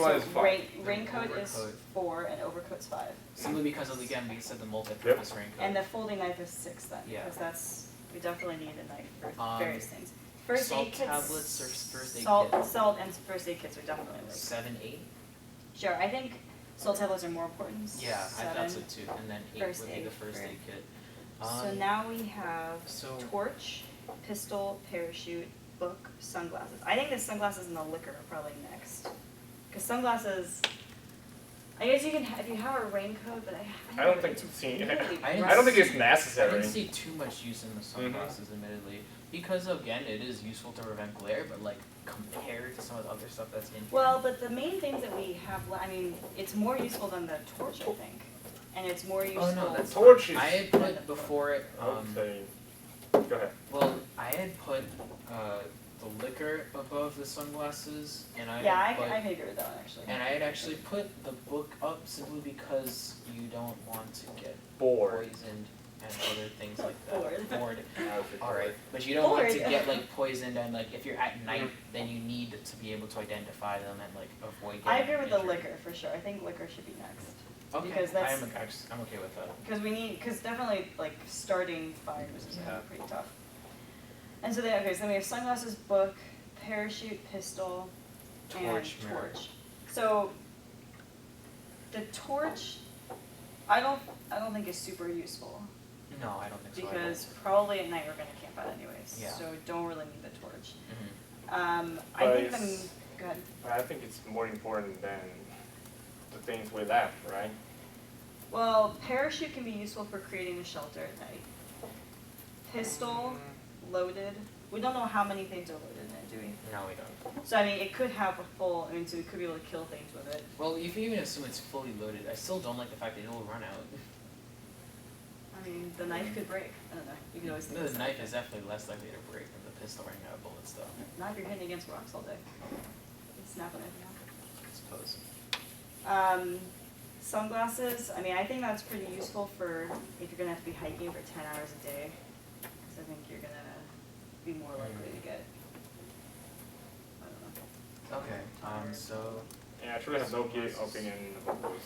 one is 5. Raincoat is 4 and overcoat's 5. Simply because of, again, we said the multi-purpose raincoat. And the folding knife is 6 then. Yeah. Because we definitely need a knife for various things. First salt aid kits. tablets or first aid kits? Salt and first aid kits are definitely like 7, 8? Sure, I think salt tablets are more important. Yeah, I 7. thought so too. And then 8 would be the first aid kit. So now we have torch, pistol, parachute, book, sunglasses. I think the sunglasses and the liquor are probably next. Because sunglasses, I guess you can, if you have a raincoat, but I don't think really I don't think it's I necessary. didn't see too much use in the sunglasses, admittedly. Because, again, it is useful to prevent glare, but, like, compared to some of the other stuff that's in here. Well, but the main things that we have, I mean, it's more useful than the torch, I think. And it's more useful. Oh, no, that's torch is. I had put before it, Okay. Go ahead. well, I had put, the liquor above the sunglasses, and I Yeah, had put, I agree with that one, actually. and I had actually put the book up simply because you don't want to get Bored. poisoned and other things like that. Bored. Alright, but you don't want to Bored. get like poisoned, and like if you're at night, then you need to be able to identify them and like avoid getting I agree with the injured. liquor for sure. I think liquor should be next. Okay, Because that's, I'm okay with that. because we need, because definitely like starting fires is gonna be pretty tough. And so then, okay, so then we have sunglasses, book, parachute, pistol, Torch, and mirror. torch. So the torch, I don't think is super useful. No, I don't think so. Because probably at night we're gonna camp out anyways. Yeah. So don't really need the torch. Mm-hmm. I think it's- go ahead. I think it's more important than the things we left, right? Well, parachute can be useful for creating a shelter at night. Pistol, loaded. We don't know how many things are loaded in it, do we? No, we don't. So I mean, it could have a full. I mean, so we could be able to kill things with it. Well, you can even assume it's fully loaded. I still don't like the fact that it will run out. I mean, the knife could break. I don't know. You can always think. The of knife something. is definitely less likely to break than the pistol running out of bullets, though. Not if you're hitting against rocks all day. You'd snap a knife off. I suppose. Sunglasses. I mean, I think that's pretty useful for if you're gonna have to be hiking for 10 hours a day. Because I think you're gonna be more likely to get. I don't know. Okay. So. Yeah, I truly have no opinion about those.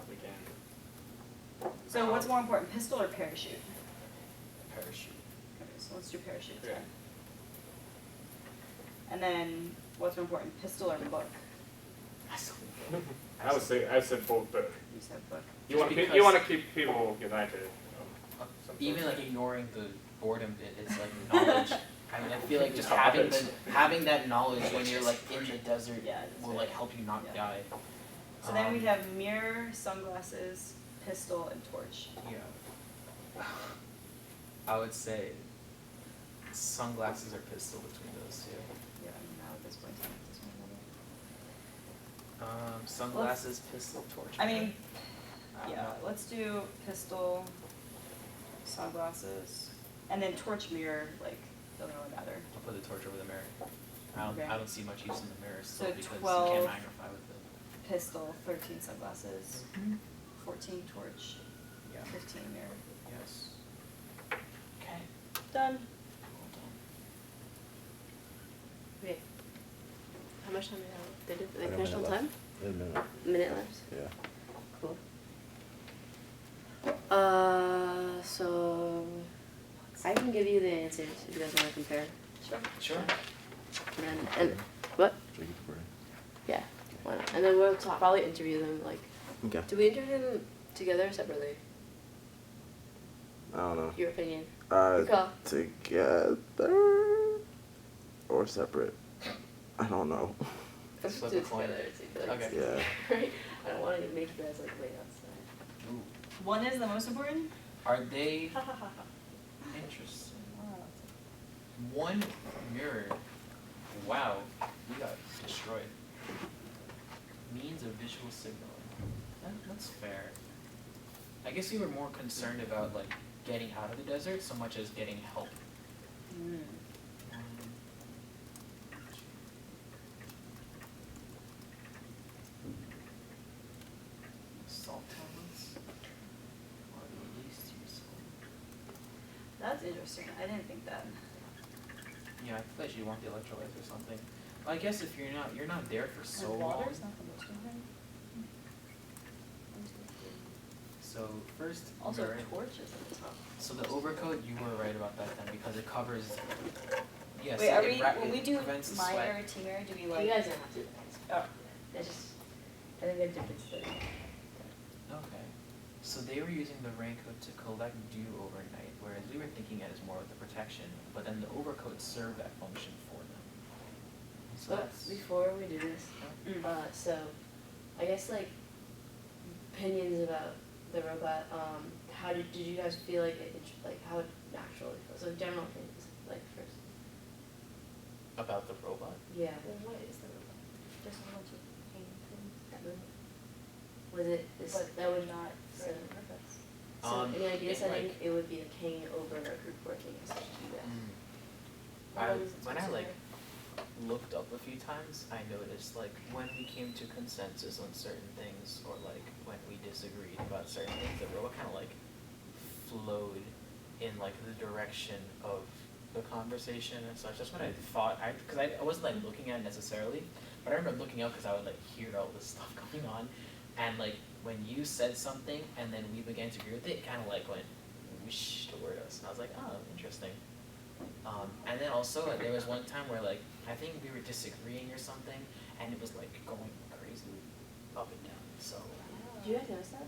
We can. So what's more important, pistol or parachute? Parachute. Okay, so let's do parachute Yeah. then. And then what's more important, pistol or book? I said both, but You said book. you want to keep people united. Even like ignoring the boredom bit, it's like knowledge. I mean, I feel like just having that knowledge when you're like in the desert will like help you not die. So then we have mirror, sunglasses, pistol, and torch. Yeah. I would say sunglasses or pistol between those two. Yeah, now at this point in time, this one. Sunglasses, pistol, torch. I mean, yeah, let's do pistol, sunglasses, and then torch, mirror, like, doesn't really matter. I'll put the torch over the mirror. Okay. I don't see much use in the mirror still So because 12. you can't magnify with it. Pistol, 13 sunglasses, 14 torch, Yeah. 15 mirror. Yes. Okay. Done. Well done. Wait. How much time do we have? Did I they got a finish on minute left. time? A minute. Minute left? Yeah. Cool. So I can give you the answers if you guys want to compare. Sure. And what? Should I keep recording? Yeah, why not? And then we'll probably interview them. Like, Okay. do we interview them together or separately? I don't know. Your opinion. Your call. Together or separate? I don't know. Let's Flip do a it coin. together. So you feel like Okay. it's- Yeah. Right? I don't want to make you guys like wait outside. Ooh. One is the most important? Are they Ha ha ha ha. interesting? One mirror. Wow, we got destroyed. Means of visual signaling. That's fair. I guess you were more concerned about like getting out of the desert so much as getting help. Mm. Salt tablets are the least useful. That's interesting. I didn't think that. Yeah, I feel like you want the electrolytes or something. I guess if you're not there for so And long. water's not the most important. So first, Also, you're right. torch is at the top. So the overcoat, you were right about that then because it covers. Yes, Wait, are it we, when we do prevents my sweat. era, team era, do we You like? guys don't have to do that. Oh. They're just, I think they're different studies. Okay. So they were using the raincoat to collect dew overnight, whereas we were thinking it as more of the protection, but then the overcoat served that function for them. So But that's. before we do this, so I guess like opinions about the robot. How did you guys feel like it like how it naturally feels? So general opinions, like first. About the robot? Yeah. Then what is the robot? Just a bunch of paint things. That movie. Was it this? But that would not so. for any purpose. So any ideas? it, I think like- it would be a cane over a group working as such to do that. When I like looked up a few times, I noticed like when we came to consensus on certain things or like when we disagreed about certain things, the robot kind of like flowed in like the direction of the conversation and such. That's what I thought. Because I wasn't like looking at it necessarily, but I remember looking up because I would like hear all this stuff going on, and like when you said something and then we began to agree with it, it kind of like went whoosh toward us, and I was like, oh, interesting. And then also there was one time where like I think we were disagreeing or something, and it was like going crazy up and down. So Did you guys notice that?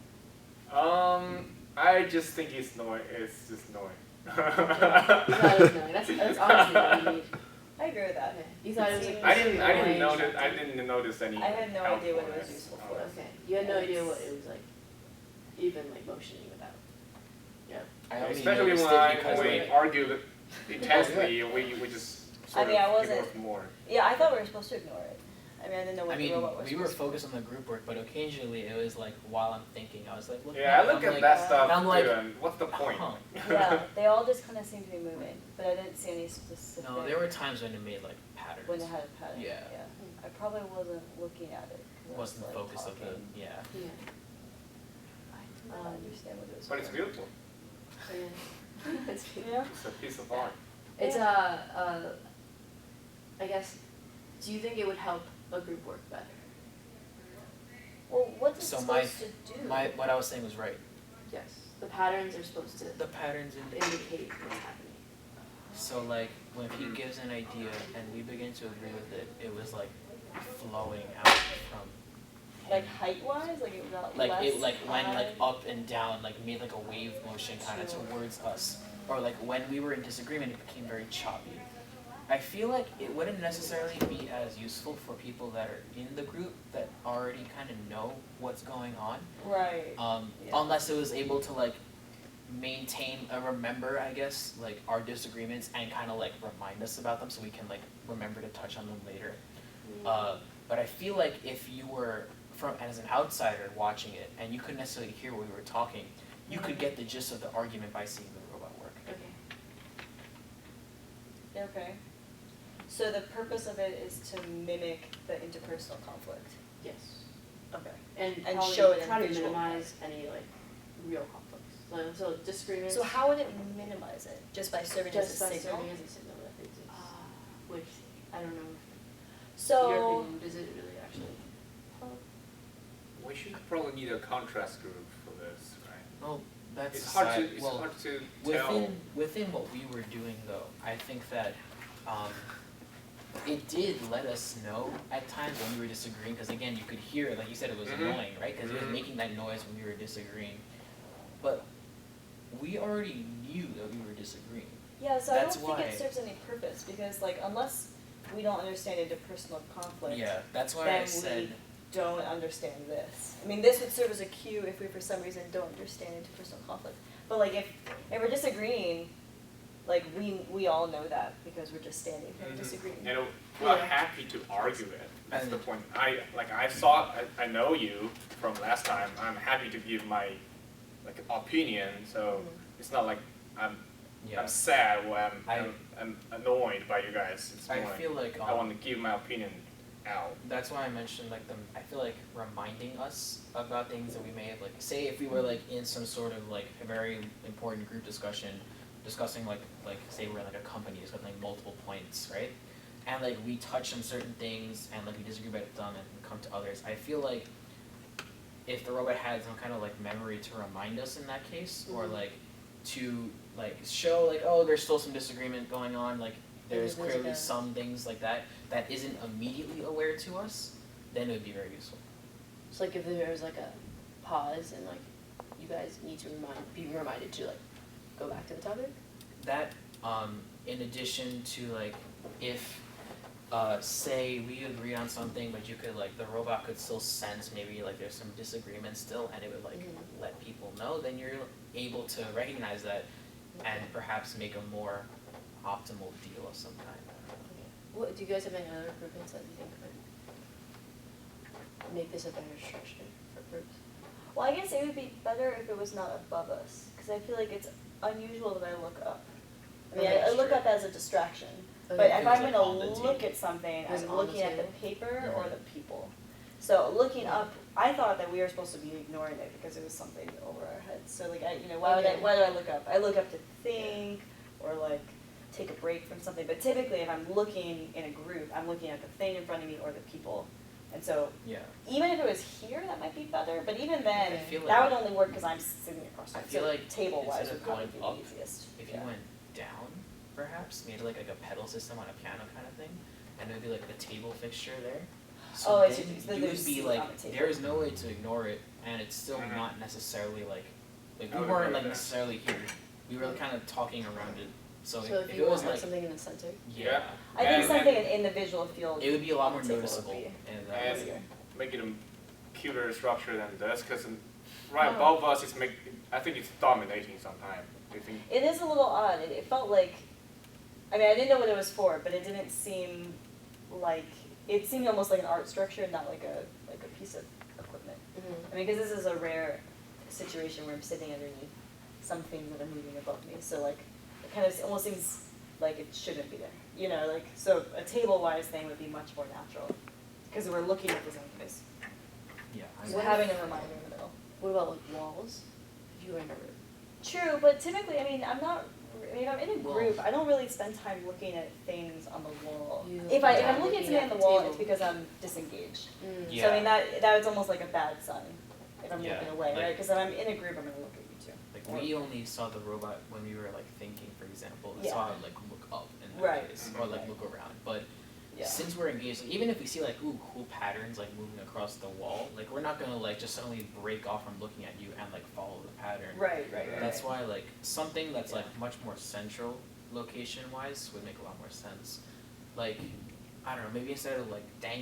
I just think it's just annoying. You thought it was annoying. That's honestly what you need. I agree with that. Okay. You thought it was like I didn't annoying. notice any. I had no idea what it was helpfulness useful of for. it. Okay. You had no idea what it was like, even like motioning without. Yeah. I only Especially noticed when it because we like, argued intensely, we just sort I mean, I of wasn't- ignored more. Yeah, I thought we were supposed to ignore it. I mean, I didn't know what I the mean, robot was we were supposed to focused on the group work, but occasionally it was like while I'm thinking, I was like, looking Yeah, I at it, look I'm at like, that stuff I'm like, too, and what's the point? huh. Yeah, they all just kind of seemed to be moving, but I didn't see any specific. No, there were times when it made like patterns. When it had a pattern. Yeah. I probably wasn't looking at it. 'cause I was, Wasn't the like, focus of the talking. yeah. Yeah. I did not understand what it was. But it's for. beautiful. So yeah. It's cute. Yeah. It's a piece of art. It's I guess. Do you think it would help a group work better? Well, what's it So supposed to do? what I was saying was right. Yes. The patterns are supposed to The patterns indicate. indicate what's happening. So like when he gives an idea and we begin to agree with it, it was like flowing out from Like height wise, like it got like less it like went like high? up and down, like made like a wave motion kind of Sure. towards us. Or like when we were in disagreement, it became very choppy. I feel like it wouldn't necessarily be as useful for people that are in the group that already kind of know what's going on. Right. Yeah. Unless it was able to like maintain or remember, I guess, like our disagreements and kind of like remind us about them so we can like remember to touch on them later. But I feel like if you were from as an outsider watching it and you couldn't necessarily hear what we were talking, you could get the gist of the argument by seeing the robot work. Okay. Okay. So the purpose of it is to mimic the interpersonal conflict. Yes. Okay. And And probably show it in try to visual. minimize any like real conflicts. So disagreements. So how would it minimize it? Just by serving just as by a signal? serving as a signal that it exists. Which I don't know. Your So opinion, does it really actually? We should probably need a contrast group for this, right? Well, that's It's hard aside- to well, tell. within what we were doing though, I think that it did let us know at times when we were disagreeing, because again, you could hear it, like you said, it was annoying, right? Because it was making that noise when we were disagreeing. But we already knew that we were disagreeing. yeah, so That's I don't think why- it serves any purpose because like unless we don't understand interpersonal conflict, Yeah, that's why then I said, we don't understand this. I mean, this would serve as a cue if we for some reason don't understand interpersonal conflict. But like if we're disagreeing, like we all know that because we're just standing here disagreeing. And we're Yeah. happy to argue it. That's the And- point. I know you from last time. I'm happy to give my like opinion. So it's not like I'm yeah, sad or I'm annoyed by you guys. It's I more like feel like I want to give my opinion out. that's why I mentioned like I feel like reminding us about things that we may have like, say if we were like in some sort of like a very important group discussion, discussing like say we're in like a company discussing like multiple points, right? and like we touch on certain things and like we disagree about them and come to others. I feel like if the robot had some kind of like memory to remind us in that case, or like to like show like, oh, there's still some disagreement going on, like there's clearly some things like that that isn't immediately aware to us, then it would be very useful. So like if there was like a pause and like you guys need to be reminded to like go back to the topic? That, in addition to like if say we agreed on something, but you could like the robot could still sense maybe like there's some disagreement still, and it would like let people know, then you're able to recognize that and perhaps make a more optimal deal of some kind. Okay. What, do you guys have any other improvements that you think would make this a better structure for groups? Well, I guess it would be better if it was not above us, because I feel like it's unusual that I look up. I mean, I look up as a distraction, but if I'm going to look at something, I'm looking at the paper or the people. So looking up, I thought that we were supposed to be ignoring it because it was something over our heads. So like, why do I look up? I look up to think or like take a break from something. But typically, if I'm looking in a group, I'm looking at the thing in front of me or the people. And so even if it was here, that might be better. But even then, that would only work because I'm sitting across from it. I feel like table-wise instead would of probably going be up, the easiest. if you went down, perhaps, made like a pedal system on a piano kind of thing, and it would be like the table fixture there. So I then see. So you there's would be seat like, on the table. there is no way to ignore it, and it's still not necessarily like we weren't like necessarily here. We were kind of talking around it. So if if it you was want like something in the center? yeah, I think something in the visual field. it would be a lot on more the table noticeable. would be And easier. Make it a cuter structure than this, because right above us is I think it's dominating sometimes. Do you think? It is a little odd. It felt like, I mean, I didn't know what it was for, but it didn't seem like, it seemed almost like an art structure, not like a piece of equipment. I mean, because this is a rare situation where I'm sitting underneath some things that are moving above me, so like, it kind of almost seems like it shouldn't be there. Like, so a table-wise thing would be much more natural, because we're looking at the same place. yeah, So having a reminder in the middle. What about like walls? If you were in a room? True, but typically, I mean, if I'm in a group, I don't really spend time looking at things on the wall. If I'm looking at something on the wall, it's because I'm disengaged. yeah. So I mean, that's almost like a bad sign if I'm Yeah, looking away, like- right? Because if I'm in a group, I'm gonna look at you too. Like we only saw the robot when we were like thinking, for example, and Yeah. saw it like look up in that Right. case, or like look around. But Yeah. since we're engaged, like, even if we see like cool patterns like moving across the wall, like we're not gonna like just suddenly break off from looking at you and like follow the pattern. Right. That's why like something that's like much more central location wise would make a lot more sense. Like I don't know, maybe instead of like dangling